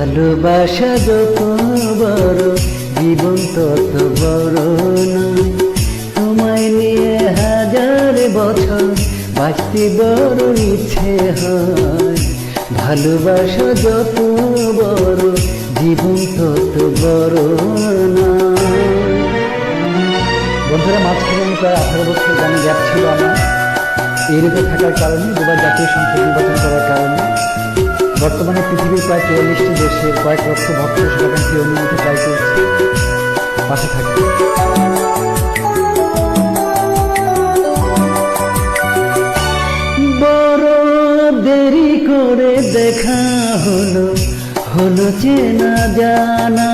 ভালোবাসা যত বড় জীবন তত বড় নয়। তোমায় নিয়ে হাজার বছর বাঁচতে বড় ইচ্ছে হয়। ভালোবাসা যত বড় জীবন তত বড় নয়। বন্ধুরা, মাঝখানে আমি প্রায় 18 বছর গানে গ্যাপ ছিল আমার। ইউরোপে থাকার কারণে, দুবার জাতীয় সংসদ নির্বাচন করার কারণে বর্তমানে পৃথিবীর প্রায় 44টি দেশের কয়েক লক্ষ ভক্ত সেখানকে অনুমতি ট্রাই করছে, পাশে থাকবে। বড় দেরি করে দেখা হলো, হলো চেনা জানা,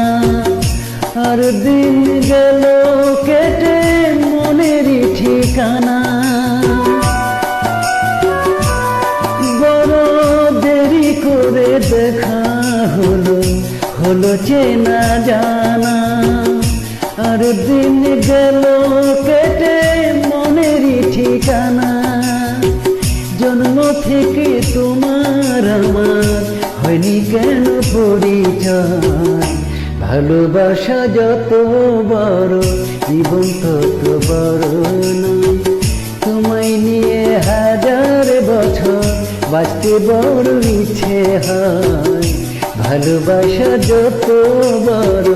আর দিন গেল কেটে মনেরই ঠিকানা। বড় দেরি করে দেখা হলো, হলো চেনা জানা, আর দিন গেল কেটে মনেরই ঠিকানা। জন্ম থেকে তোমার আমার হয়নি কেন পরিচয়। ভালোবাসা যত বড় জীবন তত বড় নয়। তোমায় নিয়ে হাজার বছর বাঁচতে বড় ইচ্ছে হয়। ভালোবাসা যত বড়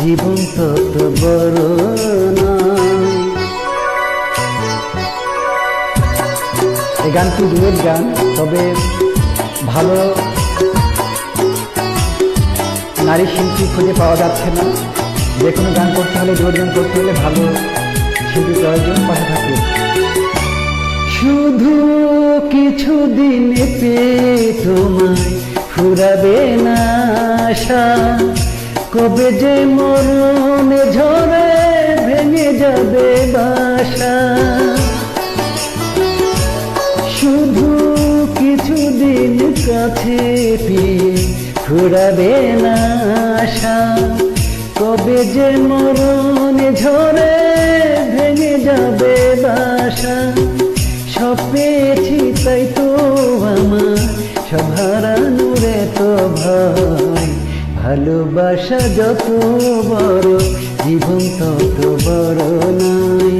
জীবন তত বড় নয়। এই গানটি ডুয়েট গান, তবে ভালো নারী শিল্পী খুঁজে পাওয়া যাচ্ছে না। যে কোনো গান করতে হলে, ডুয়েট গান করতে হলে ভালো শিল্পী প্রয়োজন, পাশে থাকে। শুধু কিছুদিন পেয়ে তোমায় ফুরাবে না আশা, কবে যে মরণে ঝরে ভেঙে যাবে বাসা। শুধু কিছুদিন কাছে পেয়ে ফুরাবে না আশা, কবে যে মরণে ঝরে ভেঙে যাবে বাসা। সব পেয়েছি তাই তো আমার, সব হারানোর এত ভয়। ভালোবাসা যত বড় জীবন তত বড় নয়।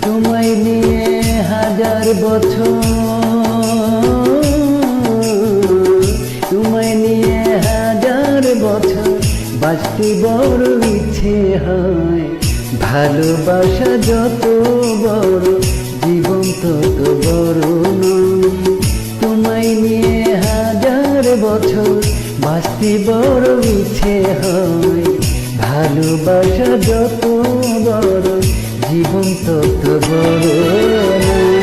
তোমায় নিয়ে হাজার বছর, তোমায় নিয়ে হাজার বছর বাঁচতে বড় ইচ্ছে হয়। ভালোবাসা যত বড় জীবন তত বড় নয়। তোমায় নিয়ে হাজার বছর বাঁচতে বড় ইচ্ছে হয়। ভালোবাসা যত বড় জীবন তত বড় নয়।